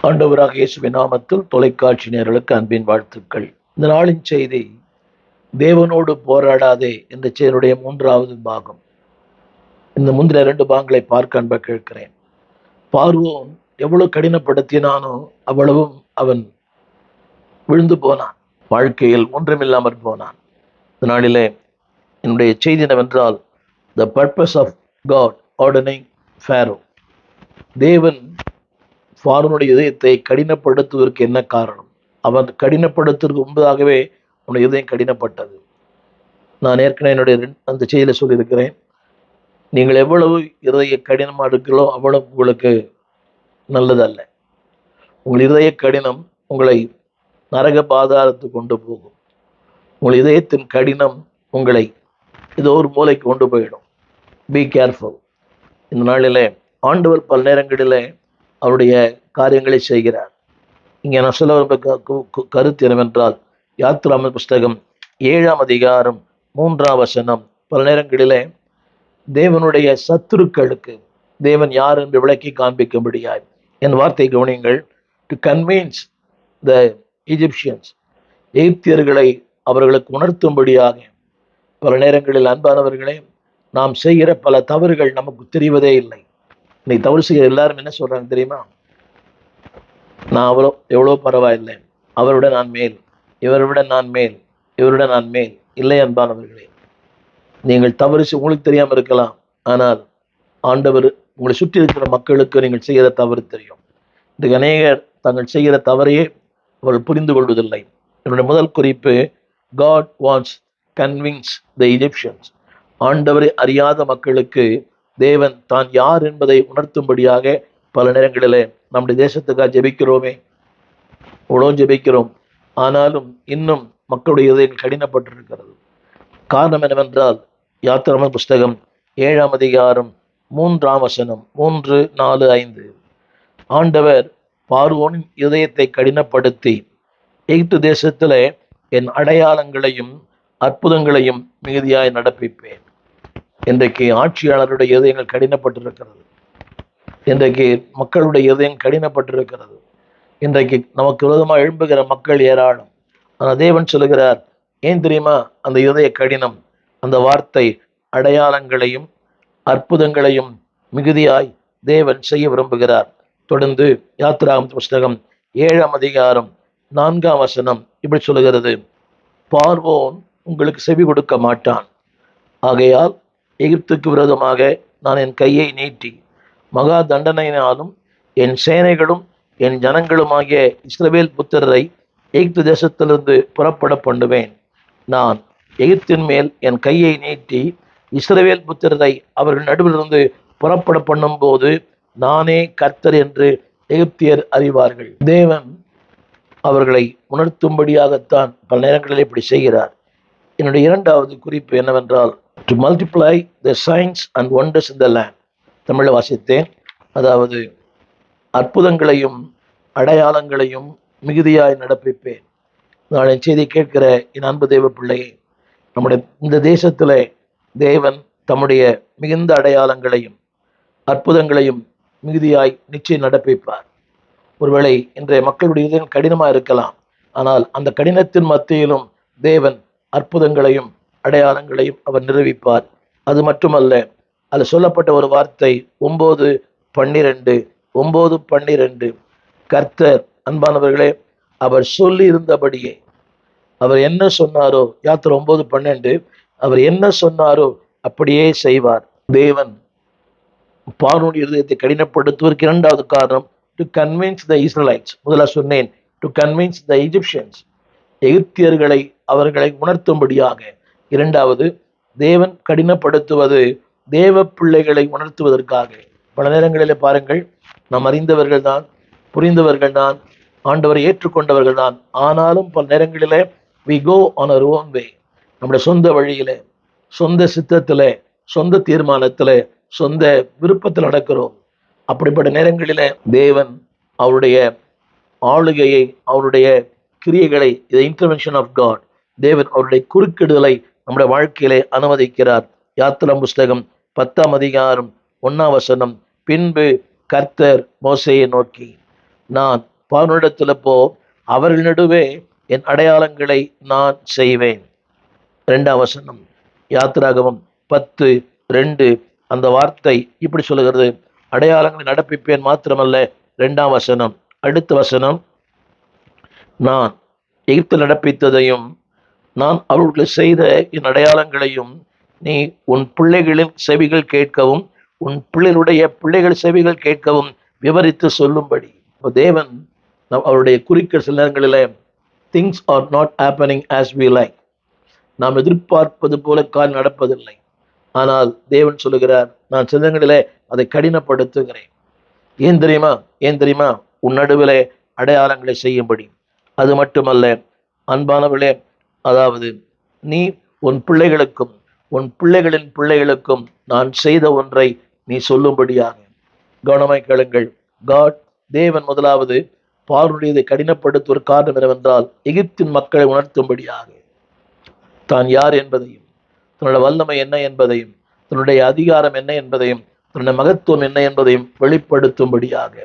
ஆண்டவராக இயேசுவின் நாமத்தில் தொலைக்காட்சி நேயர்களுக்கு அன்பின் வாழ்த்துக்கள். இந்த நாளின் செய்தி, தேவனோடு போராடாதே என்ற செய்தியுடைய 3வது பாகம். இந்த முந்தின 2 பாகங்களை பார்க்க அன்ப கேட்கிறேன். பார்வோன் எவ்வளவு கடினப்படுத்தினானோ அவ்வளவும் அவன் விழுந்து போனான், வாழ்க்கையில் ஒன்றுமில்லாமற் போனான். இந்த நாளிலே என்னுடைய செய்தி என்னவென்றால், the purpose of God hardening Pharaoh. தேவன் பார்வோனுடைய இதயத்தை கடினப்படுத்துவதற்கு என்ன காரணம்? அவன் கடினப்படுத்துவதற்கு முன்பதாகவே உன்னுடைய இதயம் கடினப்பட்டது. நான் ஏற்கனவே என்னுடைய அந்த செய்தியில சொல்லியிருக்கிறேன், நீங்கள் எவ்வளவு இதய கடினமாக இருக்கிறோ அவ்வளவு உங்களுக்கு நல்லதல்ல. உங்கள் இதய கடினம் உங்களை நரக பாதாளத்துக்கு கொண்டு போகும். உங்கள் இதயத்தின் கடினம் உங்களை ஏதோ ஒரு மூலைக்கு கொண்டு போயிடும். Be careful. இந்த நாளிலே ஆண்டவர் பல நேரங்களிலே அவருடைய காரியங்களை செய்கிறார். இங்கே நான் சொல்ல கருத்து என்னவென்றால், யாத்திராம புஸ்தகம் 7ஆம் அதிகாரம் 3ஆம் வசனம். பல நேரங்களிலே தேவனுடைய சத்துருக்களுக்கு தேவன் யார் என்று விளக்கி காண்பிக்கும்படியாய் என் வார்த்தை கவனியுங்கள். டு கன்வின்ஸ் த ஈஜிப்சியன்ஸ், எகிப்தியர்களை அவர்களுக்கு உணர்த்தும்படியாக பல நேரங்களில் அன்பானவர்களே, நாம் செய்கிற பல தவறுகள் நமக்கு தெரிவதே இல்லை. இன்னைக்கு தவறு செய்கிற எல்லாரும் என்ன சொல்றாங்க தெரியுமா? நான் எவ்வளோ பரவாயில்லை, அவருட நான் மேல், இவருட நான் மேல், இவருட நான் மேல். இல்லை அன்பானவர்களே, நீங்கள் தவறு உங்களுக்கு தெரியாமல் இருக்கலாம், ஆனால் ஆண்டவர் உங்களை சுற்றி இருக்கிற மக்களுக்கு நீங்கள் செய்கிற தவறு தெரியும். இன்றைக்கு அநேகர் தாங்கள் செய்கிற தவறையே அவர்கள் புரிந்து கொள்வதில்லை. என்னுடைய முதல் குறிப்பு, God wants convince the Egyptians. ஆண்டவரை அறியாத மக்களுக்கு தேவன் தான் யார் என்பதை உணர்த்தும்படியாக பல நேரங்களிலே நம்முடைய தேசத்துக்காக ஜெபிக்கிறோமே, இவ்வளோ ஜெபிக்கிறோம், ஆனாலும் இன்னும் மக்களுடைய இதயம் கடினப்பட்டிருக்கிறது. காரணம் என்னவென்றால், யாத்திராம புஸ்தகம் 7ஆம் அதிகாரம் 3ஆம் வசனம் 3, 4, 5. ஆண்டவர் பார்வோனின் இதயத்தை கடினப்படுத்தி, எகிப்து தேசத்திலே என் அடையாளங்களையும் அற்புதங்களையும் மிகுதியாய் நடப்பிப்பேன். இன்றைக்கு ஆட்சியாளருடைய இதயங்கள் கடினப்பட்டிருக்கிறது. இன்றைக்கு மக்களுடைய இதயம் கடினப்பட்டிருக்கிறது. இன்றைக்கு நமக்கு விரோதமாக எழும்புகிற மக்கள் ஏராளம். ஆனால் தேவன் சொல்லுகிறார், ஏன் தெரியுமா அந்த இதய கடினம்? அந்த வார்த்தை அடையாளங்களையும் அற்புதங்களையும் மிகுதியாய் தேவன் செய்ய விரும்புகிறார். தொடர்ந்து யாத்திராகம புஸ்தகம் 7ஆம் அதிகாரம் 4ஆம் வசனம் இப்படி சொல்லுகிறது, பார்வோன் உங்களுக்கு செவி கொடுக்க மாட்டான். ஆகையால் எகிப்துக்கு விரோதமாக நான் என் கையை நீட்டி மகா தண்டனையினாலும் என் சேனைகளும் என் ஜனங்களுமாகிய இஸ்ரவேல் புத்திரரை எகிப்து தேசத்திலிருந்து புறப்பட பண்ணுவேன். நான் எகிப்தின் மேல் என் கையை நீட்டி இஸ்ரவேல் புத்திரரை அவர்கள் நடுவிலிருந்து புறப்பட பண்ணும் போது நானே கர்த்தர் என்று எகிப்தியர் அறிவார்கள். தேவன் அவர்களை உணர்த்தும்படியாகத்தான் பல நேரங்களில் இப்படி செய்கிறார். என்னுடைய 2வது குறிப்பு என்னவென்றால், to multiply the science and wonders in the land. தமிழில் வாசித்தேன், அதாவது அற்புதங்களையும் அடையாளங்களையும் மிகுதியாய் நடப்பிப்பேன். நாளை செய்தி கேட்கிற என் அன்பு தேவ பிள்ளையை, நம்முடைய இந்த தேசத்தில் தேவன் தம்முடைய மிகுந்த அடையாளங்களையும் அற்புதங்களையும் மிகுதியாய் நிச்சயம் நடப்பிப்பார். ஒருவேளை இன்றைய மக்களுடைய இதயம் கடினமாக இருக்கலாம், ஆனால் அந்த கடினத்தின் மத்தியிலும் தேவன் அற்புதங்களையும் அடையாளங்களையும் அவர் நிரூபிப்பார். அது மட்டுமல்ல, அதில் சொல்லப்பட்ட ஒரு வார்த்தை 9:12 கர்த்தர் அன்பானவர்களே, அவர் சொல்லி இருந்தபடியே, அவர் என்ன சொன்னாரோ, யாத்திரை 9:12, அவர் என்ன சொன்னாரோ அப்படியே செய்வார். தேவன் பார்வோனுடைய இருதயத்தை கடினப்படுத்துவதற்கு 2வது காரணம், டு கன்வின்ஸ் த இஸ்ரேலைட்ஸ். முதல்ல சொன்னேன், டு கன்வின்ஸ் த எஜிப்சியன்ஸ், எகிப்தியர்களை அவர்களை உணர்த்தும்படியாக. 2வது, தேவன் கடினப்படுத்துவது தேவ பிள்ளைகளை உணர்த்துவதற்காக. பல நேரங்களில் பாருங்கள், நாம் அறிந்தவர்கள் தான், புரிந்தவர்கள் தான், ஆண்டவரை ஏற்றுக்கொண்டவர்கள் தான், ஆனாலும் பல நேரங்களிலே we go on our own way, நம்முடைய சொந்த வழியிலே, சொந்த சித்தத்திலே, சொந்த தீர்மானத்திலே, சொந்த விருப்பத்தில் நடக்கிறோம். அப்படிப்பட்ட நேரங்களிலே தேவன் அவருடைய ஆளுகையை, அவருடைய கிரியைகளை, இது இன்டர்வென்ஷன் ஆஃப் காட், தேவன் அவருடைய குறுக்கிடுதலை நம்முடைய வாழ்க்கையிலே அனுமதிக்கிறார். யாத்திராம் புஸ்தகம் 10ஆம் அதிகாரம் 1ஆம் வசனம், பின்பு கர்த்தர் மோசேயை நோக்கி, நான் பார்வோனிடத்தில் போ, அவர்கள் நடுவே என் அடையாளங்களை நான் செய்வேன். 2ஆம் வசனம், யாத்திராகமம் 10:2. அந்த வார்த்தை இப்படி சொல்லுகிறது, அடையாளங்களை நடப்பிப்பேன் மாத்திரமல்ல. 2ஆம் வசனம், அடுத்த வசனம், நான் எகிப்தில் நடப்பித்ததையும் நான் அவர்களுக்கு செய்த என் அடையாளங்களையும் நீ உன் பிள்ளைகளின் செவிகள் கேட்கவும் உன் பிள்ளைகளுடைய பிள்ளைகள் செவிகள் கேட்கவும் விவரித்து சொல்லும்படி. தேவன் அவருடைய குறிக்க சில நேரங்களில் things are not happening as we like, நாம் எதிர்பார்ப்பது போல கால் நடப்பதில்லை. ஆனால் தேவன் சொல்லுகிறார், நான் சில நேரங்களிலே அதை கடினப்படுத்துகிறேன். ஏன் தெரியுமா? உன் நடுவிலே அடையாளங்களை செய்யும்படி. அது மட்டுமல்ல அன்பானவர்களே, அதாவது நீ உன் பிள்ளைகளுக்கும் உன் பிள்ளைகளின் பிள்ளைகளுக்கும் நான் செய்த ஒன்றை நீ சொல்லும்படியாக. கவனமாய் கேளுங்கள். தேவன் முதலாவது பார்வோனுடையதை கடினப்படுத்த ஒரு காரணம் என்னவென்றால், எகிப்தின் மக்களை உணர்த்தும்படியாக தான் யார் என்பதையும், தன்னுடைய வல்லமை என்ன என்பதையும், தன்னுடைய அதிகாரம் என்ன என்பதையும், தன்னுடைய மகத்துவம் என்ன என்பதையும் வெளிப்படுத்தும்படியாக.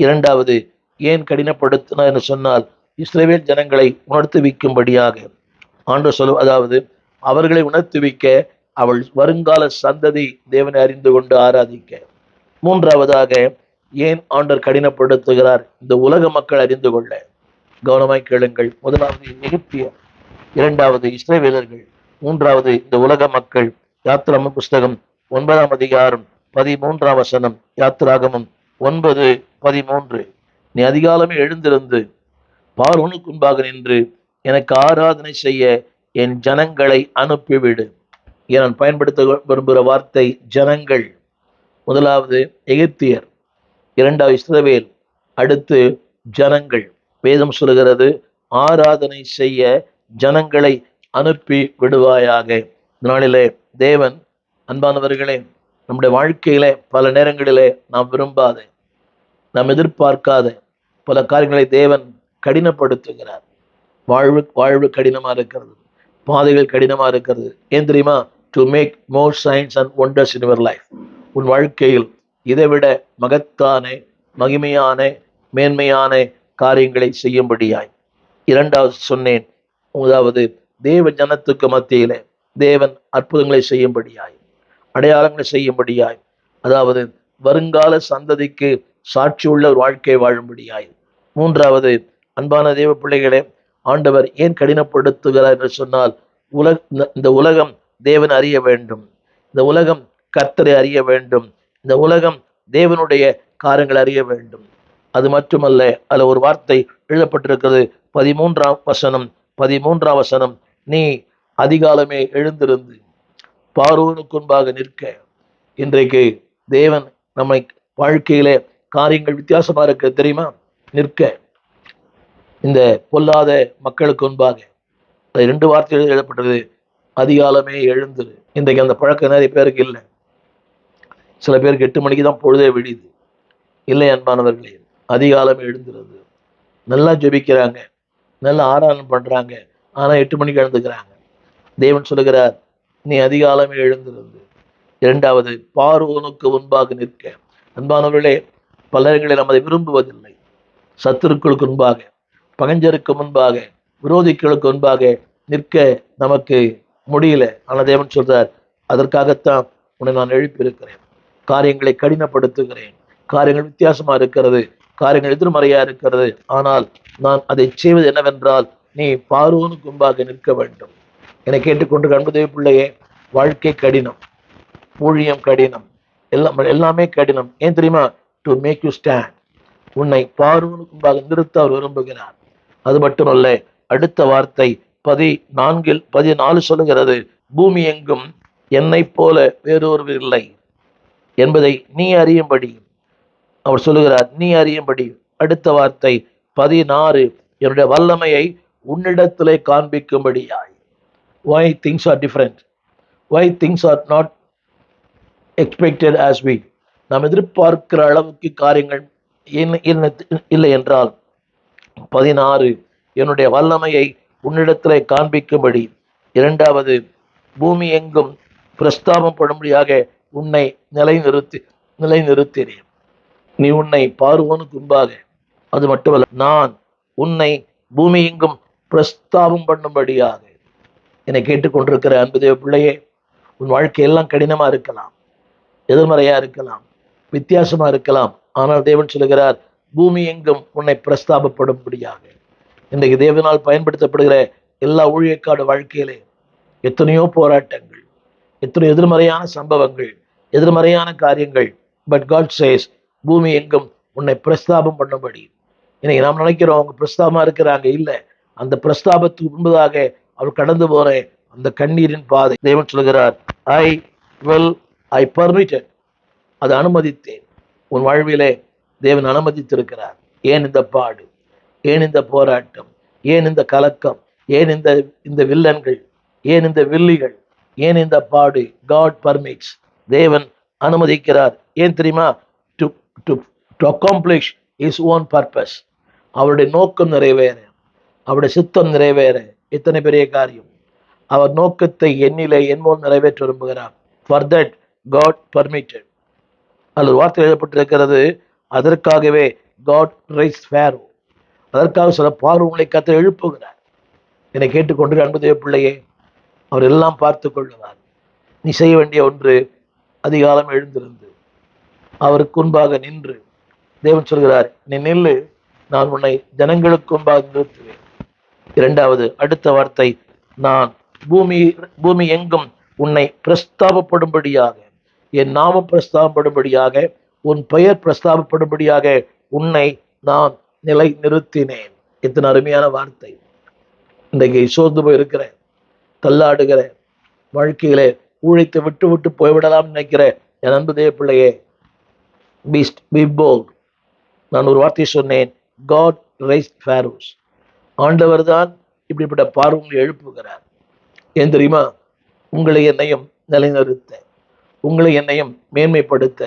இரண்டாவது, ஏன் கடினப்படுத்தினார் என்று சொன்னால், இஸ்ரவேல் ஜனங்களை உணர்த்துவிக்கும்படியாக. ஆண்டவர் அதாவது அவர்களை உணர்த்துவிக்க, அவள் வருங்கால சந்ததி தேவனை அறிந்து கொண்டு ஆராதிக்க. மூன்றாவதாக, ஏன் ஆண்டவர் கடினப்படுத்துகிறார்? இந்த உலக மக்கள் அறிந்து கொள்ள. கவனமாய் கேளுங்கள். முதலாவது எகிப்தியர், இரண்டாவது இஸ்ரவேலர்கள், மூன்றாவது இந்த உலக மக்கள். யாத்திராகமம் புஸ்தகம் 9ஆம் அதிகாரம் 13ஆம் வசனம். யாத்திராகமம் 9:13. நீ அதிகாலமே எழுந்திருந்து பார்வோனுக்கு முன்பாக நின்று எனக்கு ஆராதனை செய்ய என் ஜனங்களை அனுப்பிவிடு. நான் பயன்படுத்த விரும்புகிற வார்த்தை ஜனங்கள். முதலாவது எகிப்தியர், இரண்டாவது இஸ்ரவேல், அடுத்து ஜனங்கள். வேதம் சொல்லுகிறது, ஆராதனை செய்ய ஜனங்களை அனுப்பி விடுவாயாக. இதனாலே தேவன், அன்பானவர்களே, நம்முடைய வாழ்க்கையில பல நேரங்களிலே நாம் விரும்பாத, நாம் எதிர்பார்க்காத பல காரியங்களை தேவன் கடினப்படுத்துகிறார். வாழ்வு கடினமா இருக்கிறது, பாதைகள் கடினமா இருக்கிறது. ஏன் தெரியுமா? To make more signs and wonders in your life. உன் வாழ்க்கையில் இதைவிட மகத்தான, மகிமையான, மேன்மையான காரியங்களை செய்யும்படியாய். இரண்டாவது சொன்னேன், அதாவது தேவ ஜனத்துக்கு மத்தியில தேவன் அற்புதங்களை செய்யும்படியாய், அடையாளங்களை செய்யும்படியாய், அதாவது வருங்கால சந்ததிக்கு சாட்சியுள்ள ஒரு வாழ்க்கை வாழும்படியாய். மூன்றாவது, அன்பான தேவ பிள்ளைகளே, ஆண்டவர் ஏன் கடினப்படுத்துகிறார் என்று சொன்னால், இந்த உலகம் தேவன் அறிய வேண்டும், இந்த உலகம் கர்த்தரை அறிய வேண்டும், இந்த உலகம் தேவனுடைய காரியங்களை அறிய வேண்டும். அது மட்டுமல்ல, அதில் ஒரு வார்த்தை எழுதப்பட்டிருக்கிறது, 13ஆம் வசனம், நீ அதிகாலமே எழுந்திருந்து பார்வோனுக்கு முன்பாக நிற்க. இன்றைக்கு தேவன் நம்மை வாழ்க்கையிலே காரியங்கள் வித்தியாசமா இருக்க தெரியுமா? நிற்க, இந்த பொல்லாத மக்களுக்கு முன்பாக. 2 வார்த்தைகள் எழுதப்பட்டது, அதிகாலமே எழுந்துரு. இன்றைக்கு அந்த பழக்கம் நிறைய பேருக்கு இல்லை. சில பேருக்கு 8 மணிக்கு தான் பொழுதே விடியுது. இல்லை அன்பானவர்களே, அதிகாலமே எழுந்துருது. நல்லா ஜெபிக்கிறாங்க, நல்லா ஆராதனை பண்றாங்க, ஆனா 8 மணிக்கு எழுந்துக்கிறாங்க. தேவன் சொல்லுகிறார், நீ அதிகாலமே எழுந்திருந்து. இரண்டாவது, பார்வோனுக்கு முன்பாக நிற்க. அன்பானவர்களே, பல இடங்களில் நம்ம அதை விரும்புவதில்லை. சத்துருக்களுக்கு முன்பாக, பகஞ்சருக்கு முன்பாக, விரோதிகளுக்கு முன்பாக நிற்க நமக்கு முடியல. ஆனால் தேவன் சொல்றார், அதற்காகத்தான் உன்னை நான் எழுப்பியிருக்கிறேன். காரியங்களை கடினப்படுத்துகிறேன். காரியங்கள் வித்தியாசமா இருக்கிறது, காரியங்கள் எதிர்மறையா இருக்கிறது. ஆனால் நான் அதை செய்வது என்னவென்றால், நீ பார்வோனுக்கு முன்பாக நிற்க வேண்டும். என்னை கேட்டுக்கொண்டு அன்பு தேவ பிள்ளையே, வாழ்க்கை கடினம், ஊழியம் கடினம், எல்லாமே கடினம். ஏன் தெரியுமா? To make you stand. உன்னை பார்வோனுக்கு முன்பாக நிறுத்த அவர் விரும்புகிறார். அது மட்டுமல்ல, அடுத்த வார்த்தை 14 சொல்லுகிறது, பூமி எங்கும் என்னை போல வேறொருவர் இல்லை என்பதை நீ அறியும்படி. அவர் சொல்லுகிறார், நீ அறியும்படி. அடுத்த வார்த்தை 16, என்னுடைய வல்லமையை உன்னிடத்திலே காண்பிக்கும்படியாய். Why things are different? Why things are not expected as we? நாம் எதிர்பார்க்கிற அளவுக்கு காரியங்கள் இல்லை என்றால், 16, என்னுடைய வல்லமையை உன்னிடத்திலே காண்பிக்கும்படி. இரண்டாவது, பூமி எங்கும் பிரஸ்தாபம் படும்படியாக உன்னை நிலைநிறுத்தினேன். நீ உன்னை பார்வோனுக்கு முன்பாக அது மட்டுமல்ல, நான் உன்னை பூமி எங்கும் பிரஸ்தாபம் பண்ணும்படியாக. என்னை கேட்டுக்கொண்டிருக்கிற அன்பு தேவ பிள்ளையே, உன் வாழ்க்கையெல்லாம் கடினமா இருக்கலாம், எதிர்மறையா இருக்கலாம், வித்தியாசமா இருக்கலாம். ஆனால் தேவன் சொல்லுகிறார், பூமி எங்கும் உன்னை பிரஸ்தாபப்படும்படியாக. இன்றைக்கு தேவனால் பயன்படுத்தப்படுகிற எல்லா ஊழியக்காடு வாழ்க்கையிலே எத்தனையோ போராட்டங்கள், எத்தனை எதிர்மறையான சம்பவங்கள், எதிர்மறையான காரியங்கள். பட் காட் சேஸ், பூமி எங்கும் உன்னை பிரஸ்தாபம் பண்ணும்படி. இன்னைக்கு நாம் நினைக்கிறோம் அவங்க பிரஸ்தாபமா இருக்கிறாங்க. இல்லை, அந்த பிரஸ்தாபத்துக்கு முன்பதாக அவர் கடந்து போற அந்த கண்ணீரின் பாதை. தேவன் சொல்கிறார், ஐ பர்மிட்டட், அதை அனுமதித்தேன். உன் வாழ்விலே தேவன் அனுமதித்திருக்கிறார். ஏன் இந்த பாடு, ஏன் இந்த போராட்டம், ஏன் இந்த கலக்கம், ஏன் இந்த வில்லன்கள், ஏன் இந்த வில்லிகள், ஏன் இந்த பாடு? காட் பர்மிட்ஸ், தேவன் அனுமதிக்கிறார். ஏன் தெரியுமா? To to to accomplish is own purpose. அவருடைய நோக்கம் நிறைவேற, அவருடைய சித்தம் நிறைவேற. எத்தனை பெரிய காரியம்! அவர் நோக்கத்தை என்னிலே என்மோல் நிறைவேற்ற விரும்புகிறார். For that God permitted. அதில் வார்த்தை எழுதப்பட்டிருக்கிறது, அதற்காகவே காட் ரைஸ் ஃபேரோ, அதற்காக சில பார்வங்களை கர்த்தர் எழுப்புகிறார். என்னை கேட்டுக்கொண்டு அன்பு தேவ பிள்ளையே, அவர் எல்லாம் பார்த்து கொள்ளுவார். நீ செய்ய வேண்டிய ஒன்று, அதிகாலம் எழுந்திருந்து அவருக்கு முன்பாக நின்று, தேவன் சொல்கிறார், நீ நில்லு, நான் உன்னை ஜனங்களுக்கு முன்பாக நிறுத்துவேன். இரண்டாவது, அடுத்த வார்த்தை, நான் பூமி எங்கும் உன்னை பிரஸ்தாபப்படும்படியாக, என் நாமம் பிரஸ்தாபப்படும்படியாக, உன் பெயர் பிரஸ்தாபப்படும்படியாக உன்னை நான் நிலை நிறுத்தினேன். இத்தனை அருமையான வார்த்தை. இன்றைக்கு சோர்ந்து போயிருக்கிற, தள்ளாடுகிற வாழ்க்கையிலே ஊழித்து விட்டு விட்டு போய்விடலாம் நினைக்கிற என் அன்பு தேவ பிள்ளையே, பி போல்ட். நான் ஒரு வார்த்தை சொன்னேன், காட் ரைஸ்ட் ஃபேரோஸ். ஆண்டவர் தான் இப்படிப்பட்ட பார்வங்களை எழுப்புகிறார். ஏன் தெரியுமா? உங்களை என்னையும் நிலைநிறுத்த, உங்களை என்னையும் மேன்மைப்படுத்த,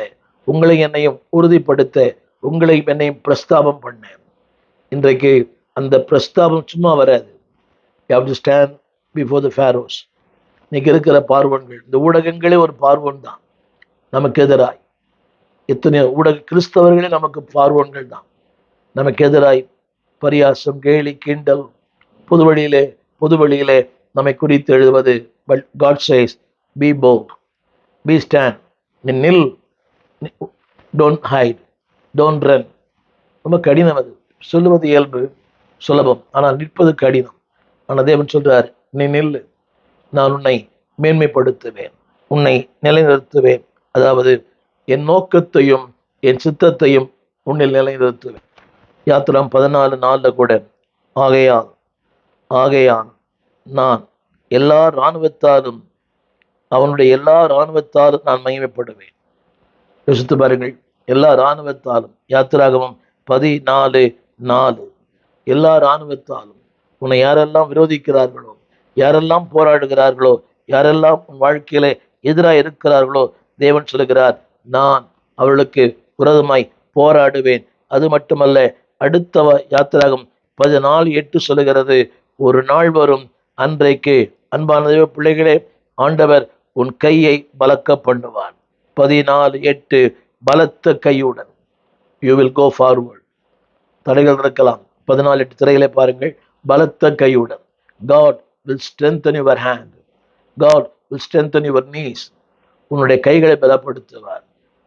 உங்களை என்னையும் உறுதிப்படுத்த, உங்களை என்னையும் பிரஸ்தாபம் பண்ண. இன்றைக்கு அந்த பிரஸ்தாபம் சும்மா வராது. You have to stand before the pharaohs. இன்னைக்கு இருக்கிற பார்வன்கள், இந்த ஊடகங்களே ஒரு பார்வன் தான் நமக்கு எதிராய். எத்தனை ஊடக கிறிஸ்தவர்களே நமக்கு பார்வன்கள் தான். நமக்கு எதிராய் பரியாசம், கேலி, கிண்டல், பொது வழியிலே நம்மை குறித்து எழுதுவது. But God says, be bold, be stand. நீ நில், டோன்ட் ஹைட், டோன்ட் ரன். ரொம்ப கடினம் அது. சொல்லுவது இயல்பு, சுலபம். ஆனால் நிற்பது கடினம். ஆனால் தேவன் சொல்றார், நீ நில்லு, நான் உன்னை மேன்மைப்படுத்துவேன், உன்னை நிலைநிறுத்துவேன். அதாவது என் நோக்கத்தையும் என் சித்தத்தையும் உன்னில் நிலைநிறுத்துவேன். யாத்திராம் 14:4 கூட, ஆகையான் நான் எல்லா இராணுவத்தாலும், அவனுடைய எல்லா இராணுவத்தாலும் நான் மகிமைப்படுவேன். யோசித்து பாருங்கள், எல்லா இராணுவத்தாலும். யாத்திராகமம் 14:4. எல்லா இராணுவத்தாலும். உன்னை யாரெல்லாம் விரோதிக்கிறார்களோ, யாரெல்லாம் போராடுகிறார்களோ, யாரெல்லாம் உன் வாழ்க்கையில எதிராக இருக்கிறார்களோ, தேவன் சொல்லுகிறார், நான் அவர்களுக்கு விரோதமாய் போராடுவேன். அது மட்டுமல்ல, அடுத்த யாத்திராகம் 14:8 சொல்லுகிறது, ஒரு நாள் வரும், அன்றைக்கு அன்பான தேவ பிள்ளைகளே, ஆண்டவர் உன் கையை பலக்க பண்ணுவார். 14:8, பலத்த கையுடன் யூ வில் கோ ஃபார்வர்ட். தடைகள் இருக்கலாம். 14:8 திரையிலே பாருங்கள், பலத்த கையுடன். God will strengthen your hand. God will strengthen your knees. உன்னுடைய கைகளை பலப்படுத்துவார்,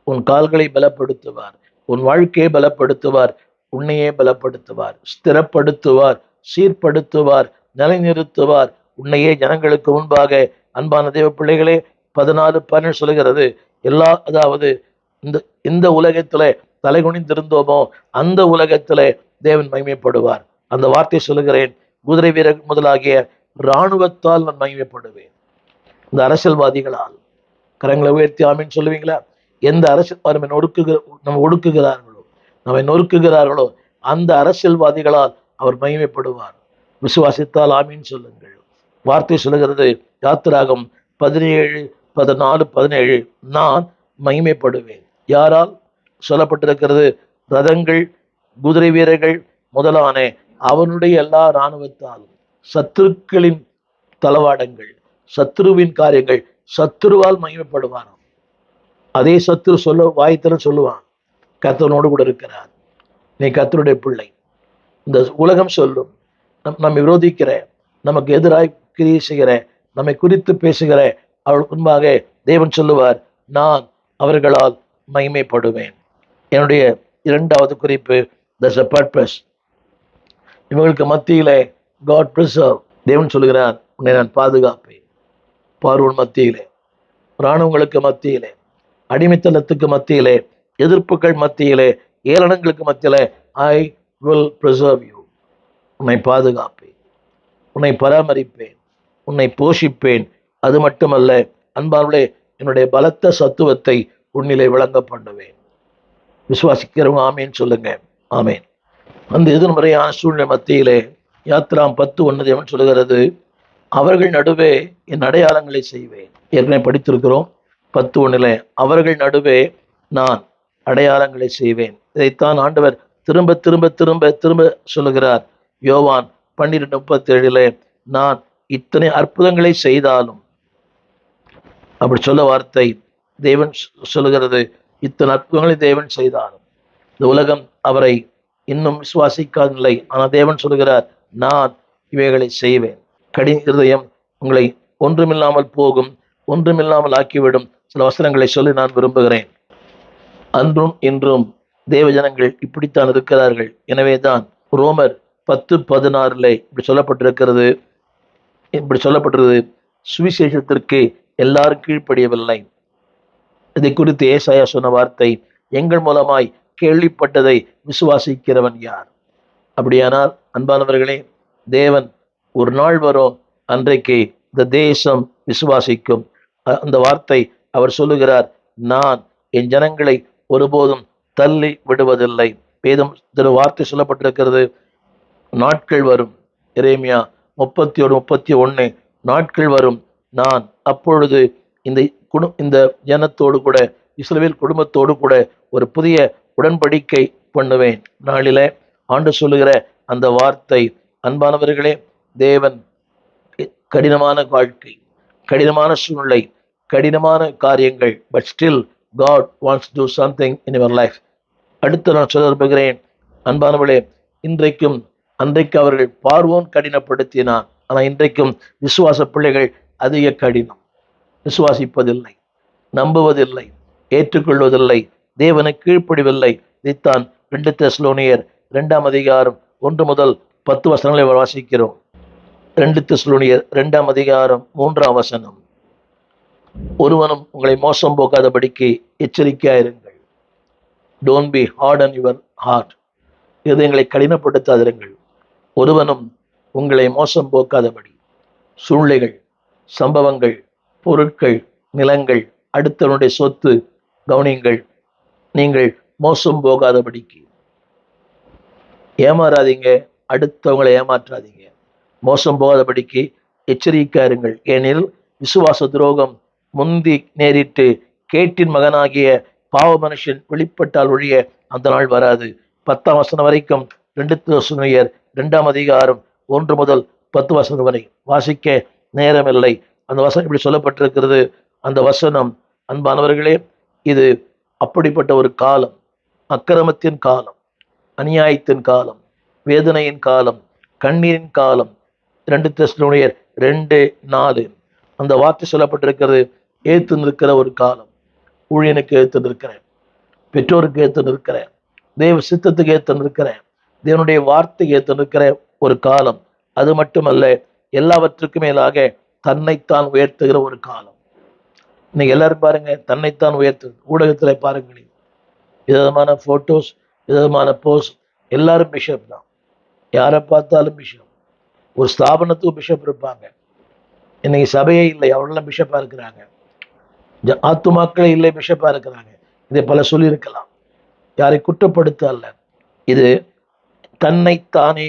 உன் கால்களை பலப்படுத்துவார், உன் வாழ்க்கையை பலப்படுத்துவார், உன்னையே பலப்படுத்துவார், ஸ்திரப்படுத்துவார், சீர்படுத்துவார், நிலைநிறுத்துவார். உன்னையே ஜனங்களுக்கு முன்பாக. அன்பான தேவ பிள்ளைகளே, 14:12 சொல்லுகிறது, அதாவது இந்த உலகத்திலே தலைகுனிந்திருந்தோமோ அந்த உலகத்திலே தேவன் மகிமைப்படுவார். அந்த வார்த்தை சொல்லுகிறேன், குதிரை வீரர் முதலாகிய இராணுவத்தால் நான் மகிமைப்படுவேன். இந்த அரசியல்வாதிகளால். கரங்களை உயர்த்தி ஆமீன் சொல்லுவீங்களா? எந்த அரசியல் நம்ம ஒடுக்குகிறார்களோ, நம்மை நொறுக்குகிறார்களோ, அந்த அரசியல்வாதிகளால் அவர் மகிமைப்படுவார். விசுவாசித்தால் ஆமீன் சொல்லுங்கள். வார்த்தை சொல்லுகிறது, யாத்திராகம் 17:14-17, நான் மகிமைப்படுவேன். யாரால் சொல்லப்பட்டிருக்கிறது? ரதங்கள், குதிரை வீரர்கள் முதலான அவனுடைய எல்லா இராணுவத்தாலும். சத்துருக்களின் தளவாடங்கள், சத்ருவின் காரியங்கள், சத்துருவால் மகிமைப்படுவானாம். அதே சத்துரு வாய்த்தர சொல்லுவான், கர்த்தனோடு கூட இருக்கிறார், நீ கர்த்தருடைய பிள்ளை. இந்த உலகம் சொல்லும், நம்மை விரோதிக்கிற, நமக்கு எதிராய் கிரியை செய்கிற, நம்மை குறித்து பேசுகிற அவள் முன்பாக தேவன் சொல்லுவார், நான் அவர்களால் மகிமைப்படுவேன். என்னுடைய இரண்டாவது குறிப்பு, there's a purpose. இவங்களுக்கு மத்தியிலே God preserve. தேவன் சொல்லுகிறார், உன்னை நான் பாதுகாப்பேன். பார்வோன் மத்தியிலே, இராணுவங்களுக்கு மத்தியிலே, அடிமைத்தனத்துக்கு மத்தியிலே, எதிர்ப்புகள் மத்தியிலே, ஏளனங்களுக்கு மத்தியிலே, I will preserve you. உன்னை பாதுகாப்பேன், உன்னை பராமரிப்பேன், உன்னை போஷிப்பேன். அது மட்டுமல்ல அன்பார்களே, என்னுடைய பலத்த சத்துவத்தை உன்னிலே விளங்க பண்ணுவேன். விசுவாசிக்கிறவங்க ஆமேன் சொல்லுங்க. ஆமேன். அந்த எதிர்மறையான சூழ்நிலை மத்தியிலே யாத்ராம் 10:1 தேவன் சொல்லுகிறது, அவர்கள் நடுவே என் அடையாளங்களை செய்வேன். ஏற்கனவே படித்திருக்கிறோம் 10:1. அவர்கள் நடுவே நான் அடையாளங்களை செய்வேன். இதைத்தான் ஆண்டவர் திரும்ப திரும்ப திரும்ப திரும்ப சொல்லுகிறார். யோவான் 12:37 நான் இத்தனை அற்புதங்களை செய்தாலும், அப்படி சொல்ல வார்த்தை தேவன் சொல்லுகிறது, இத்தனை அற்புதங்களை தேவன் செய்தாலும் இந்த உலகம் அவரை இன்னும் விசுவாசிக்காதவில்லை. ஆனால் தேவன் சொல்லுகிறார், நான் இவைகளை செய்வேன். கடின இருதயம் உங்களை ஒன்றுமில்லாமல் போகும், ஒன்றுமில்லாமல் ஆக்கிவிடும். சில வசனங்களை சொல்லி நான் விரும்புகிறேன். அன்றும் இன்றும் தேவ ஜனங்கள் இப்படித்தான் இருக்கிறார்கள். எனவே தான் ரோமர் 10:16 இப்படி சொல்லப்பட்டிருக்கிறது. சுவிசேஷத்திற்கு எல்லாரும் கீழ்ப்படியவில்லை. இதை குறித்து ஏசாயா சொன்ன வார்த்தை, எங்கள் மூலமாய் கேள்விப்பட்டதை விசுவாசிக்கிறவன் யார்? அப்படியானால் அன்பானவர்களே, தேவன் ஒரு நாள் வரும், அன்றைக்கு இந்த தேசம் விசுவாசிக்கும். அந்த வார்த்தை அவர் சொல்லுகிறார், நான் என் ஜனங்களை ஒருபோதும் தள்ளி விடுவதில்லை. வேதம் வார்த்தை சொல்லப்பட்டிருக்கிறது, நாட்கள் வரும். எரேமியா 31:31 நாட்கள் வரும், நான் அப்பொழுது இந்த ஜனத்தோடு கூட, இஸ்ரவேல் குடும்பத்தோடு கூட ஒரு புதிய உடன்படிக்கை பண்ணுவேன். நாளில ஆண்டு சொல்லுகிற அந்த வார்த்தை, அன்பானவர்களே, தேவன் கடினமான வாழ்க்கை, கடினமான சூழ்நிலை, கடினமான காரியங்கள், but still God wants to do something in your life. அடுத்து நான் சொல்ல விரும்புகிறேன், அன்பானவர்களே, இன்றைக்கும் அன்றைக்கு அவர்கள் பார்வோன் கடினப்படுத்தினான். ஆனால் இன்றைக்கும் விசுவாச பிள்ளைகள் அதிக கடினம். விசுவாசிப்பதில்லை, நம்புவதில்லை, ஏற்றுக்கொள்வதில்லை, தேவனை கீழ்ப்படிவில்லை. இதைத்தான் 2 தெசலோனியர் 2 முதல் 10 வசனங்களை வாசிக்கிறோம். 2 தெசலோனியர் 2 ஒருவனும் உங்களை மோசம் போக்காதபடிக்கு எச்சரிக்கையாயிருங்கள். Don't be hard on your heart. இதயங்களை கடினப்படுத்தாதிருங்கள். ஒருவனும் உங்களை மோசம் போக்காதபடி. சூழ்நிலைகள், சம்பவங்கள், பொருட்கள், நிலங்கள், அடுத்தவனுடைய சொத்து, கவனிங்கள். நீங்கள் மோசம் போகாதபடிக்கு ஏமாறாதீங்க, அடுத்தவங்களை ஏமாற்றாதீங்க. மோசம் போகாதபடிக்கு எச்சரிக்கையாருங்கள். ஏனெனில் விசுவாச துரோகம் முந்தி நேரிட்டு கேட்டின் மகனாகிய பாவ மனுஷன் வெளிப்பட்டால் ஒழிய அந்த நாள் வராது. 10ஆம் வசனம் வரைக்கும் 2 தெசலோனியர் 2 முதல் 10 வரை வாசிக்க நேரமில்லை. அந்த வசனம் இப்படி சொல்லப்பட்டிருக்கிறது. அந்த வசனம், அன்பானவர்களே, இது அப்படிப்பட்ட ஒரு காலம், அக்கிரமத்தின் காலம், அநியாயத்தின் காலம், வேதனையின் காலம், கண்ணீரின் காலம். 2 தெசலோனியர் 2:4 அந்த வார்த்தை சொல்லப்பட்டிருக்கிறது. ஏத்து நிற்கிற ஒரு காலம், ஊழியனுக்கு ஏத்து நிற்கிறேன், பெற்றோருக்கு ஏத்து நிற்கிறேன், தேவ சித்தத்துக்கு ஏத்து நிற்கிறேன், தேவனுடைய வார்த்தைக்கு ஏத்து நிற்கிற ஒரு காலம். அது மட்டுமல்ல, எல்லாவற்றுக்கும் மேலாக தன்னைத்தான் உயர்த்துகிற ஒரு காலம். இன்னைக்கு எல்லாரும் பாருங்க, தன்னைத்தான் உயர்த்து. ஊடகத்துல பாருங்களேன், விதமான போட்டோஸ், விதமான போஸ்ட், எல்லாரும் பிஷப் தான். யாரை பார்த்தாலும் பிஷப். ஒரு ஸ்தாபனத்துக்கு பிஷப் இருப்பாங்க. இன்னைக்கு சபையே இல்லை, அவரெல்லாம் பிஷப்பா இருக்கிறாங்க. ஆத்துமாக்களே இல்லை, பிஷப்பா இருக்கிறாங்க. இதை பல சொல்லியிருக்கலாம், யாரை குற்றப்படுத்த அல்ல. இது தன்னைத்தானே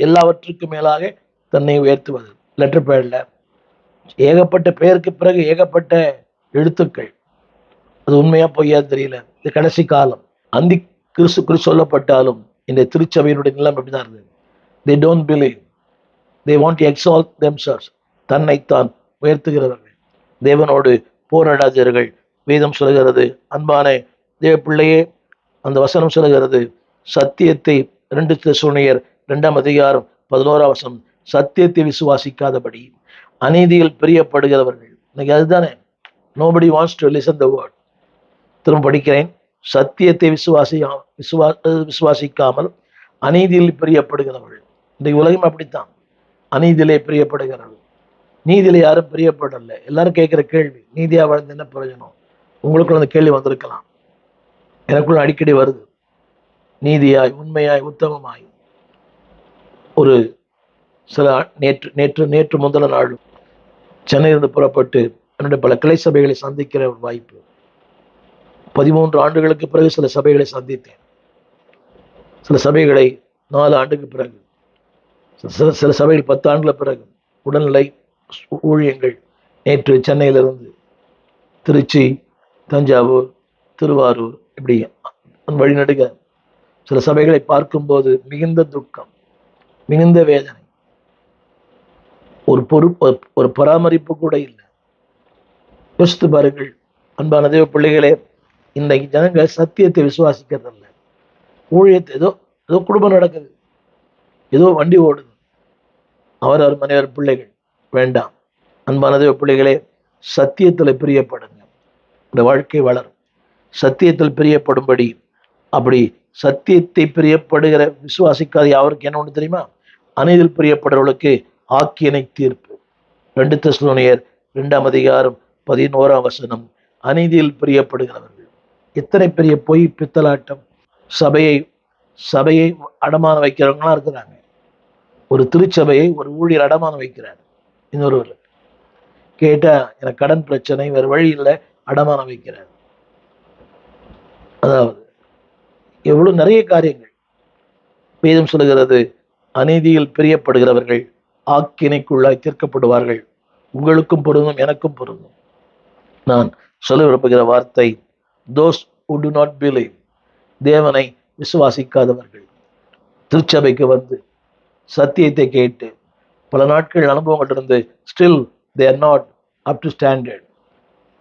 எல்லாவற்றுக்கும் மேலாக தன்னை உயர்த்துவது. லெட்டர் பேட்ல ஏகப்பட்ட பெயருக்கு பிறகு ஏகப்பட்ட எழுத்துக்கள். அது உண்மையா பொய்யா தெரியல. இது கடைசி காலம். அந்தி கிறிஸ்து சொல்லப்பட்டாலும் இந்த திருச்சபையினுடைய நிலம் அப்படிதான் இருந்தது. They don't believe. They want to exalt themselves. தன்னைத்தான் உயர்த்துகிறவர்கள். தேவனோடு போராடாதீர்கள். வேதம் சொல்கிறது. அன்பான தேவ பிள்ளையே, அந்த வசனம் சொல்கிறது, சத்தியத்தை 2 தெசலோனியர் 2:11 சத்தியத்தை விசுவாசிக்காதபடி அநீதியில் பிரியப்படுகிறவர்கள். இன்னைக்கு அதுதானே, nobody wants to listen the word. திரும்ப படிக்கிறேன். சத்தியத்தை விசுவாசிக்காமல் அநீதியில் பிரியப்படுகிறவர்கள். இன்றைக்கு உலகம் அப்படித்தான், அநீதியிலே பிரியப்படுகிறார்கள். நீதியில யாரும் பிரியப்படல. எல்லாரும் கேட்கிற கேள்வி, நீதியா வாழ்ந்து என்ன பிரயோஜனம்? உங்களுக்குள்ள அந்த கேள்வி வந்திருக்கலாம், எனக்குள்ள அடிக்கடி வருது. நீதியாய், உண்மையாய், உத்தமமாய் ஒரு சில நேற்று முந்தின நாள் சென்னையிலிருந்து புறப்பட்டு என்னுடைய பல கிளை சபைகளை சந்திக்கிற ஒரு வாய்ப்பு. 13 ஆண்டுகளுக்கு பிறகு சில சபைகளை சந்தித்தேன். சில சபைகளை 4 ஆண்டுக்கு பிறகு, சில சபைகள் 10 ஆண்டுல பிறகு. உடல்நிலை ஊழியங்கள். நேற்று சென்னையிலிருந்து திருச்சி, தஞ்சாவூர், திருவாரூர், இப்படி வழிநடுக சில சபைகளை பார்க்கும்போது மிகுந்த துக்கம், மிகுந்த வேதனை. ஒரு பராமரிப்பு கூட இல்லை. யோசித்து பாருங்கள் அன்பான தேவ பிள்ளைகளே, இன்றைக்கு ஜனங்க சத்தியத்தை விசுவாசிக்கிறதில்ல. ஊழியத்தை ஏதோ குடும்பம் நடக்குது, ஏதோ வண்டி ஓடுது, அவர் மனைவர் பிள்ளைகள் வேண்டாம். அன்பான தேவ பிள்ளைகளே, சத்தியத்தில் பிரியப்படுங்க, இந்த வாழ்க்கை வளரும். சத்தியத்தில் பிரியப்படும்படி, அப்படி சத்தியத்தை பிரியப்படுகிற விசுவாசிக்காத யாருக்கு என்ன ஒன்று தெரியுமா? அநீதியில் பிரியப்படுறவர்களுக்கு ஆக்கியனை தீர்ப்பு. 2 தெசலோனியர் 2:11 அநீதியில் பிரியப்படுகிறவர்கள். எத்தனை பெரிய பொய் பித்தலாட்டம்! சபையை அடமானம் வைக்கிறவங்களாம் இருக்கிறாங்க. ஒரு திருச்சபையை ஒரு ஊழியர் அடமானம் வைக்கிறார். இன்னொருவர் கேட்டா எனக்கு கடன் பிரச்சனை, வேறு வழி இல்லை, அடமானம் வைக்கிறார். அதாவது எவ்வளவு நிறைய காரியங்கள். வேதம் சொல்லுகிறது, அநீதியில் பிரியப்படுகிறவர்கள் ஆக்கினைக்குள்ளாய் தீர்க்கப்படுவார்கள். உங்களுக்கும் பொருந்தும், எனக்கும் பொருந்தும். நான் சொல்ல விரும்புகிற வார்த்தை, those who do not believe, தேவனை விசுவாசிக்காதவர்கள் திருச்சபைக்கு வந்து சத்தியத்தை கேட்டு பல நாட்கள் அனுபவங்கள் இருந்து still they are not up to standard.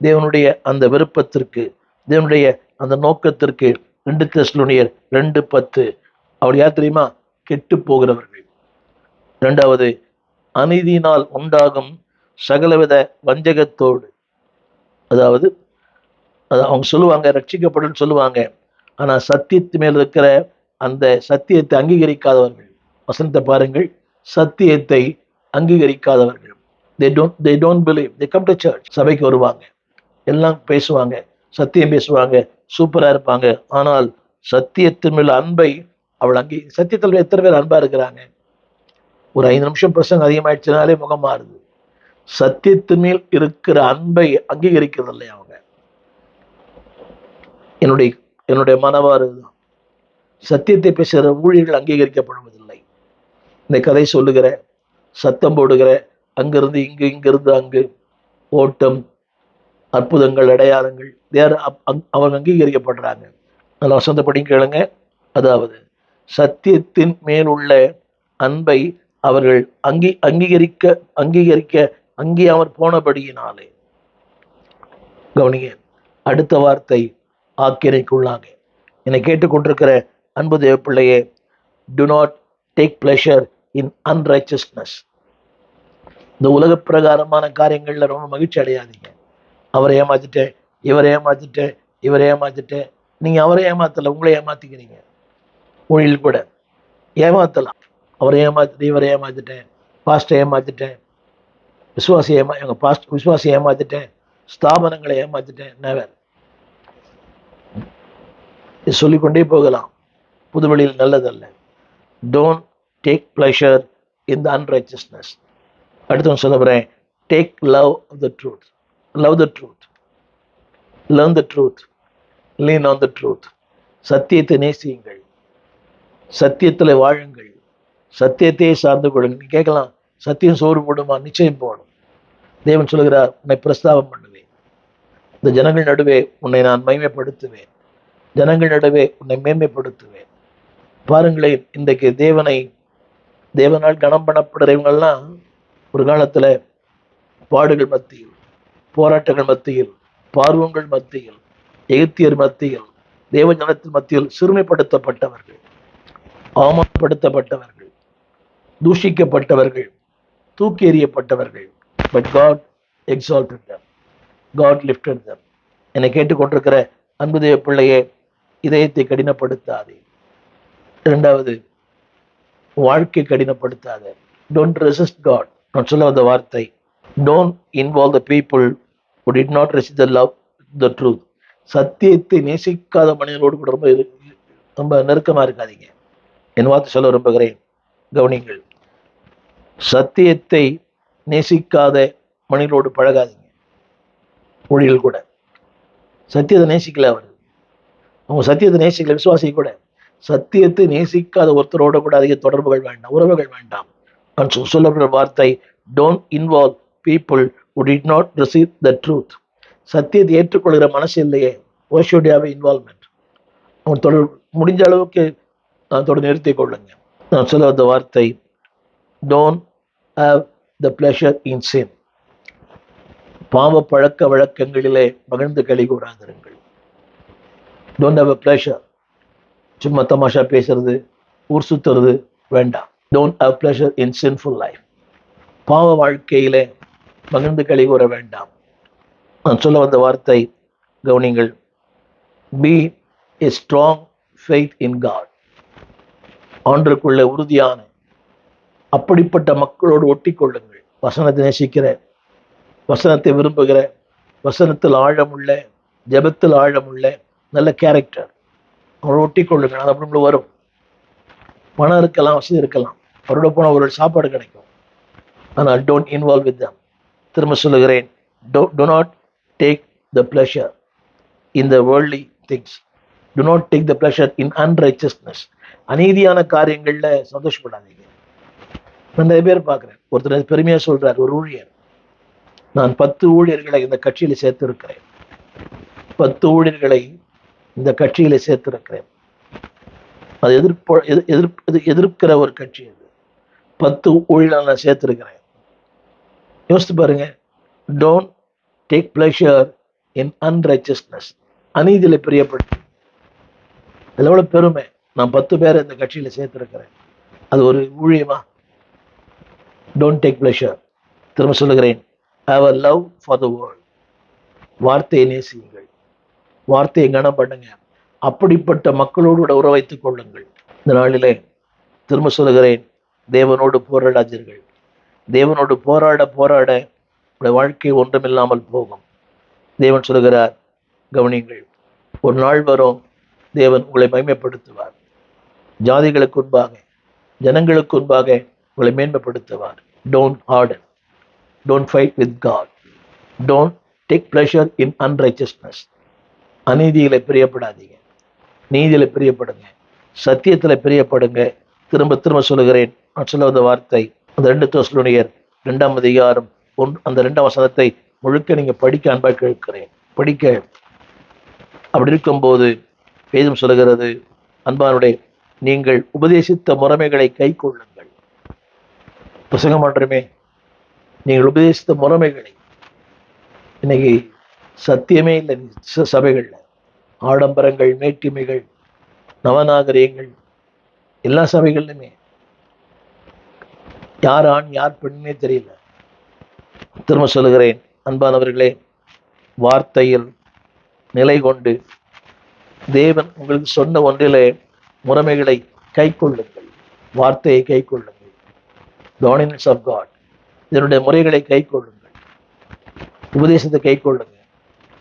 தேவனுடைய அந்த விருப்பத்திற்கு, தேவனுடைய அந்த நோக்கத்திற்கு 2 தெசலோனியர் 2:10 அப்படி யார் தெரியுமா? கெட்டு போகிறவர்கள். 2வது, அநீதியினால் உண்டாகும் சகலவித வஞ்சகத்தோடு. அதாவது அவங்க சொல்லுவாங்க ரட்சிக்கப்படும் சொல்லுவாங்க, ஆனா சத்தியத்து மேல் இருக்கிற அந்த சத்தியத்தை அங்கீகரிக்காதவர்கள். வசனத்தை பாருங்கள், சத்தியத்தை அங்கீகரிக்காதவர்கள். they don't believe. they come to church, சபைக்கு வருவாங்க, எல்லாம் பேசுவாங்க, சத்தியம் பேசுவாங்க, சூப்பரா இருப்பாங்க. ஆனால் சத்தியத்தின் மேல் அன்பை அவள் சத்தியத்தில் எத்தனை பேர் அன்பா இருக்கிறாங்க? ஒரு 5 நிமிஷம் பிரசங்கம் அதிகமாயிடுச்சுனாலே முகம் மாறுது. சத்தியத்தின் மேல் இருக்கிற அன்பை அங்கீகரிக்கிறது இல்லை அவங்க. என்னுடைய மனவாறு தான். சத்தியத்தை பேசுகிற ஊழியர்கள் அங்கீகரிக்கப்படுவதில்லை. இந்த கதை சொல்லுகிற, சத்தம் போடுகிற, அங்கிருந்து இங்கு, இங்கிருந்து அங்கு ஓட்டம், அற்புதங்கள், அடையாளங்கள், அவங்க அங்கீகரிக்கப்படுறாங்க. நல்லா வசந்தப்படி கேளுங்க. அதாவது சத்தியத்தின் மேல் உள்ள அன்பை அவர்கள் அங்கீகாமல் போனபடியினாலே. கவனிங்க, அடுத்த வார்த்தை ஆக்கினைக்குள்ளாக. என்னை கேட்டுக்கொண்டிருக்கிற அன்பு தேவ பிள்ளையே, do not take pleasure in unrighteousness. இந்த உலக பிரகாரமான காரியங்கள்ல ரொம்ப மகிழ்ச்சி அடையாதீங்க. அவரை ஏமாத்திட்டேன், இவரை ஏமாத்திட்டேன், இவரை ஏமாத்திட்டேன். நீங்க அவரை ஏமாத்தல, உங்களை ஏமாத்திக்கிறீங்க. ஊழியில் கூட ஏமாத்தலாம். அவரை ஏமாத்திட்டு, இவரை ஏமாத்திட்டேன், பாஸ்டை ஏமாத்திட்டேன், விசுவாசி ஏமாத்திட்டேன், ஸ்தாபனங்களை ஏமாத்திட்டேன். நெவர். சொல்லிக்கொண்டே போகலாம். புதுவெளியில் நல்லதல்ல. Don't take pleasure in the unrighteousness. அடுத்து சொல்ல போறேன், take love of the truth. Love the truth, learn the truth, lean on the truth. சத்தியத்தை நேசியுங்கள், சத்தியத்தில் வாழுங்கள், சத்தியத்தையே சார்ந்து கொள்ளுங்கள். நீ கேட்கலாம், சத்தியம் சோறு போடுமா? நிச்சயம் போடும். தேவன் சொல்லுகிறார், உன்னை பிரஸ்தாபம் பண்ணுவேன், இந்த ஜனங்கள் நடுவே உன்னை நான் மகிமைப்படுத்துவேன், ஜனங்கள் நடுவே உன்னை மேன்மைப்படுத்துவேன். பாருங்களேன், இன்றைக்கு தேவனால் கனம் பண்ணப்படுறவங்கள்லாம் ஒரு காலத்துல பாடுகள் மத்தியில், போராட்டங்கள் மத்தியில், பார்வங்கள் மத்தியில், எகிப்தியர் மத்தியில், தேவ ஜனத்தின் மத்தியில் சிறுமைப்படுத்தப்பட்டவர்கள். அவமானப்படுத்தப்பட்டவர்கள், தூஷிக்கப்பட்டவர்கள், தூக்கி எறியப்பட்டவர்கள். But God exalted them. God lifted them. என்னை கேட்டுக்கொண்டிருக்கிற அன்பு தேவ பிள்ளையே, இதயத்தை கடினப்படுத்தாதே. இரண்டாவது, வாழ்க்கை கடினப்படுத்தாத. Don't resist God. நான் சொல்ல வந்த வார்த்தை, don't involve the people who did not resist the love the truth. சத்தியத்தை நேசிக்காத மனிதர்களோடு கூட ரொம்ப நெருக்கமா இருக்காதீங்க. என் வார்த்தை சொல்ல விரும்புகிறேன், கவனிங்கள். சத்தியத்தை நேசிக்காத மனிதர்களோடு பழகாதீங்க. ஊழியர்கள் கூட சத்தியத்தை நேசிக்கல, அவங்க சத்தியத்தை நேசிக்கல. விசுவாசி கூட சத்தியத்தை நேசிக்காத ஒருத்தரோட கூட அதிக தொடர்புகள் வேண்டாம், உறவுகள் வேண்டாம். நான் சொல்லப்படுற வார்த்தை, don't involve people who did not receive the truth. சத்தியத்தை ஏற்றுக்கொள்கிற மனசு இல்லையே, why should you have involvement? அவன் தொடர் முடிஞ்ச அளவுக்கு நான் தொடர் நிறுத்திக் கொள்ளுங்க. நான் சொல்ல வந்த வார்த்தை, don't have the pleasure in sin. பாவ பழக்க வழக்கங்களிலே மகிழ்ந்து களி கூறாதிருங்கள். don't have a pleasure. சும்மா தமாஷா பேசுறது, ஊர் சுத்துறது வேண்டாம். don't have pleasure in sinful life. பாவ வாழ்க்கையிலே மகிழ்ந்து களி கூற வேண்டாம். நான் சொல்ல வந்த வார்த்தை, கவனிங்கள். be a strong faith in God. ஆண்டருக்குள்ள உறுதியான அப்படிப்பட்ட மக்களோடு ஒட்டி கொள்ளுங்கள். வசனத்தை நேசிக்கிற, வசனத்தை விரும்புகிற, வசனத்தில் ஆழமுள்ள, ஜபத்தில் ஆழமுள்ள நல்ல கேரக்டர், அவரோட ஒட்டி கொள்ளுங்கள். அது அப்படி வரும். பணம் இருக்கலாம், வசதி இருக்கலாம், அவரோட போனால் அவரோட சாப்பாடு கிடைக்கும். ஆனால் டோன்ட் இன்வால்வ் வித் தம். திரும்ப சொல்லுகிறேன், do not take the pleasure in the worldly things. Do not take the pleasure in unrighteousness. அநீதியான காரியங்கள்ல சந்தோஷப்படாதீங்க. நான் நிறைய பேர் பார்க்குறேன். ஒருத்தர் பெருமையா சொல்றார், ஒரு ஊழியர், நான் 10 ஊழியர்களை இந்த கட்சியில சேர்த்து இருக்கிறேன். 10 ஊழியர்களை இந்த கட்சியில சேர்த்து இருக்கிறேன். அது எதிர்க்கிற ஒரு கட்சி. அது 10 ஊழியர்களை நான் சேர்த்திருக்கிறேன். யோசித்து பாருங்க. Don't take pleasure in unrighteousness. அநீதியில பிரியப்பட்டு, அதில் எவ்வளவு பெருமை. நான் 10 பேரை இந்த கட்சியில சேர்த்திருக்கிறேன். அது ஒரு ஊழியமா? Don't take pleasure. திரும்ப சொல்லுகிறேன், have a love for the world. வார்த்தையை நேசியுங்கள், வார்த்தையை கனம் பண்ணுங்க. அப்படிப்பட்ட மக்களோடு உறவு வைத்துக் கொள்ளுங்கள். இந்த நாளிலே திரும்ப சொல்லுகிறேன், தேவனோடு போராடாதீர்கள். தேவனோடு போராட போராட உங்களுடைய வாழ்க்கை ஒன்றுமில்லாமல் போகும். தேவன் சொல்லுகிறார், கவனிங்கள், ஒரு நாள் வரும், தேவன் உங்களை மகிமைப்படுத்துவார். ஜாதிகளுக்கு முன்பாக, ஜனங்களுக்கு முன்பாக உங்களை மேன்மைப்படுத்துவார். Don't harden, don't fight with God, don't take pleasure in unrighteousness. அநீதிகளை பிரியப்படாதீங்க, நீதியில பிரியப்படுங்க, சத்தியத்துல பிரியப்படுங்க. திரும்ப திரும்ப சொல்லுகிறேன், நான் சொல்ல வந்த வார்த்தை, அந்த 2 தெசலோனியர் 2ஆம் அதிகாரம் அந்த 2ஆம் வசனத்தை முழுக்க நீங்க படிக்க அன்பாக கேட்கிறேன். படிக்க. அப்படி இருக்கும்போது வேதம் சொல்லுகிறது, அன்பானுடைய, நீங்கள் உபதேசித்த முறைமைகளை கை கொள்ளுங்கள். பிரசங்கம் பண்றமே, நீங்கள் உபதேசித்த முறைமைகளை. இன்னைக்கு சத்தியமே இல்லை சபைகள்ல. ஆடம்பரங்கள், மேட்டிமைகள், நவநாகரிகங்கள் எல்லா சபைகள்லையுமே. யார் ஆண் யார் பெண்ணே தெரியல. திரும்ப சொல்லுகிறேன், அன்பானவர்களே, வார்த்தையில் நிலை கொண்டு தேவன் உங்களுக்கு சொன்ன ஒன்றிலே முறைமைகளை கை கொள்ளுங்கள். வார்த்தையை கை கொள்ளுங்கள். The ordinance of God. இதனுடைய முறைகளை கை கொள்ளுங்கள். உபதேசத்தை கை கொள்ளுங்க.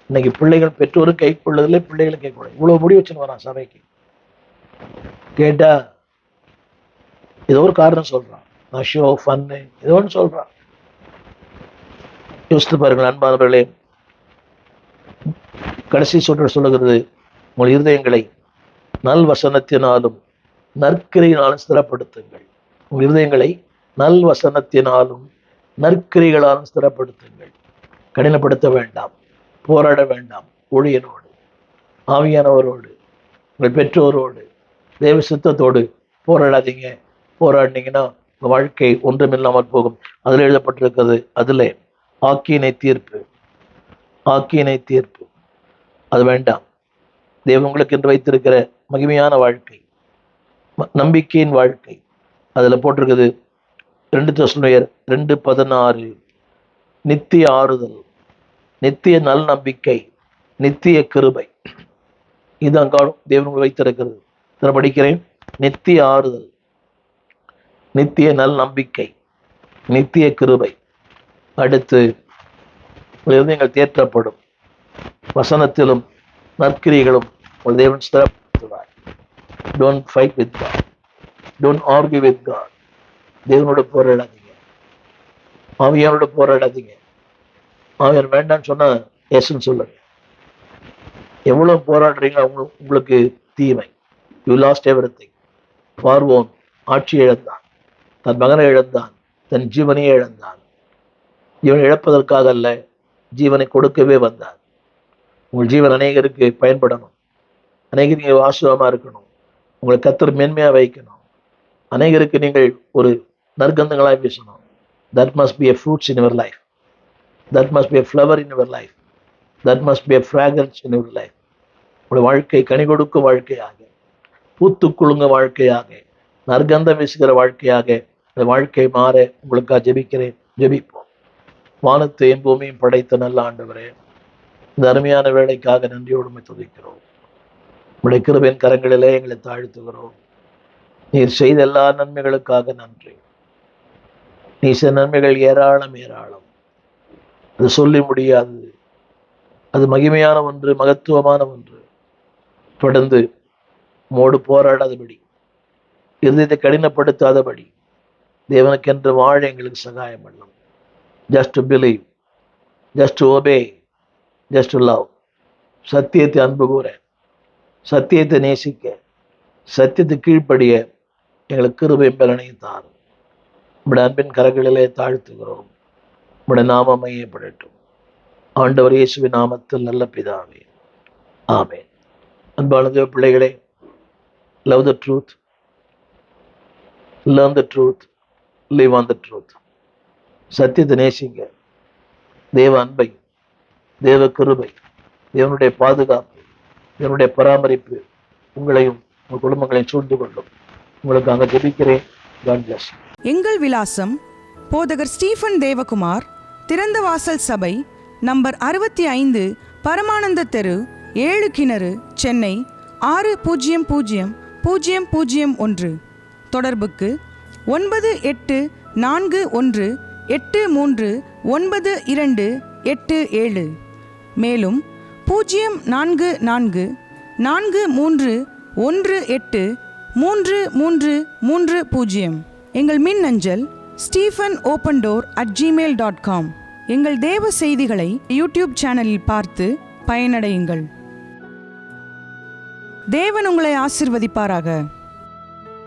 இன்னைக்கு பிள்ளைகள் பெற்றோரும் கை கொள்ளுதில்லை, பிள்ளைகளை கை கொள்ளுங்க. இவ்வளவு முடி வச்சுன்னு வரான் சபைக்கு. கேட்டா ஏதோ ஒரு காரணம் சொல்றான், ஷோ ஃபன்னு ஏதோ ஒன்று சொல்றான். யோசித்து பாருங்கள் அன்பானவர்களே. கடைசி சொல்லுகிறது, உங்கள் இருதயங்களை நல் வசனத்தினாலும் நற்கிரியினாலும் ஸ்திரப்படுத்துங்கள். உங்கள் இருதயங்களை நல் வசனத்தினாலும் நற்கிரிகளாலும் ஸ்திரப்படுத்துங்கள். கடினப்படுத்த வேண்டாம், போராட வேண்டாம். ஊழியனோடு, ஆவியானவரோடு, உங்கள் பெற்றோரோடு, தேவ சித்தத்தோடு போராடாதீங்க. போராடினீங்கன்னா உங்கள் வாழ்க்கை ஒன்றுமில்லாமல் போகும். அதில் எழுதப்பட்டிருக்கிறது, அதில் ஆக்கினை தீர்ப்பு, ஆக்கினை தீர்ப்பு. அது வேண்டாம். தேவன் உங்களுக்கு என்று வைத்திருக்கிற மகிமையான வாழ்க்கை, நம்பிக்கையின் வாழ்க்கை. அதில் போட்டிருக்குது 2 தெசலோனியர் 2:16, நித்திய ஆறுதல், நித்திய நல் நம்பிக்கை, நித்திய கிருபை. இது அங்காலும் தேவன் வைத்திருக்கிறது. இதில் படிக்கிறேன், நித்திய ஆறுதல், நித்திய நல் நம்பிக்கை, நித்திய கிருபை. அடுத்து நீங்கள் தேற்றப்படும் வசனத்திலும் நற்கிரிகளும் உங்கள் தேவன் ஸ்திரப்படுத்துவார். Don't fight with God, don't argue with God. தேவனோட போராடாதீங்க, ஆவியானோட போராடாதீங்க. ஆவியார் வேண்டான்னு சொன்னா எஸ்ன்னு சொல்லுங்க. எவ்வளவு போராடுறீங்களோ உங்களுக்கு தீமை. You last everything. பார்வோன் ஆட்சி இழந்தான், தன் மகனை இழந்தான், தன் ஜீவனையே இழந்தான். ஜீவனை இழப்பதற்காக அல்ல, ஜீவனை கொடுக்கவே வந்தார். உங்கள் ஜீவன் அநேகருக்கு பயன்படணும், அநேகருக்கு நீங்கள் ஆசுவமாக இருக்கணும், உங்களை கர்த்தர் மேன்மையாக வைக்கணும், அநேகருக்கு நீங்கள் ஒரு நற்கந்தங்களாக பேசணும். That must be a fruits in your life. That must be a flower in your life. That must be a fragrance in your life. உங்களுடைய வாழ்க்கை கனி கொடுக்கும் வாழ்க்கையாக, பூத்து குலுங்க வாழ்க்கையாக, நற்கந்தம் வீசுகிற வாழ்க்கையாக இந்த வாழ்க்கை மாற உங்களுக்காக ஜெபிக்கிறேன். ஜெபிப்போம். வானத்தையும் பூமியும் படைத்த நல்ல ஆண்டவரே, இந்த அருமையான வேலைக்காக நன்றியோடுமை துதிக்கிறோம். உங்களுடைய கிருபையின் கரங்களிலே எங்களை தாழ்த்துகிறோம். நீர் செய்த எல்லா நன்மைகளுக்காக நன்றி. நீ செய்த நன்மைகள் ஏராளம் ஏராளம், அது சொல்லி முடியாது. அது மகிமையான ஒன்று, மகத்துவமான ஒன்று. தொடர்ந்து மோடு போராடாதபடி, இருதயத்தை கடினப்படுத்தாதபடி தேவனுக்கென்று வாழ எங்களுக்கு சகாயம் பண்ணும். Just to believe, just to obey, just to love. சத்தியத்தை அன்பு கூற, சத்தியத்தை நேசிக்க, சத்தியத்தை கீழ்ப்படிய எங்களுக்கு கிருபை பலனையும் தாரும். உம்முடைய அன்பின் கரங்களிலே தாழ்த்துகிறோம். உம்முடைய நாமம் மையப்படட்டும். ஆண்டவர் இயேசுவின் நாமத்தில் நல்ல பிதாவே, ஆமென். அன்பான தேவ பிள்ளைகளே, love the truth, learn the truth, live on the truth. சத்தியத்தை நேசிங்க. தேவ அன்பை, தேவ கிருபை, தேவனுடைய பாதுகாப்பு, தேவனுடைய பராமரிப்பு உங்களையும் உங்கள் குடும்பங்களையும் சூழ்ந்து கொள்ளும். உங்களுக்கு அங்கே ஜெபிக்கிறேன். God bless you. எங்கள் விலாசம் போதகர் ஸ்டீஃபன் தேவகுமார், திறந்த வாசல் சபை, நம்பர் 65, பரமானந்த தெரு, 7 கிணறு, சென்னை 600001. தொடர்புக்கு 9841839287. மேலும் 0444183330. எங்கள் மின்னஞ்சல் stephenopendor@gmail.com. எங்கள் தேவ செய்திகளை யூடியூப் சேனலில் பார்த்து பயனடையுங்கள். தேவன் உங்களை ஆசீர்வதிப்பாராக.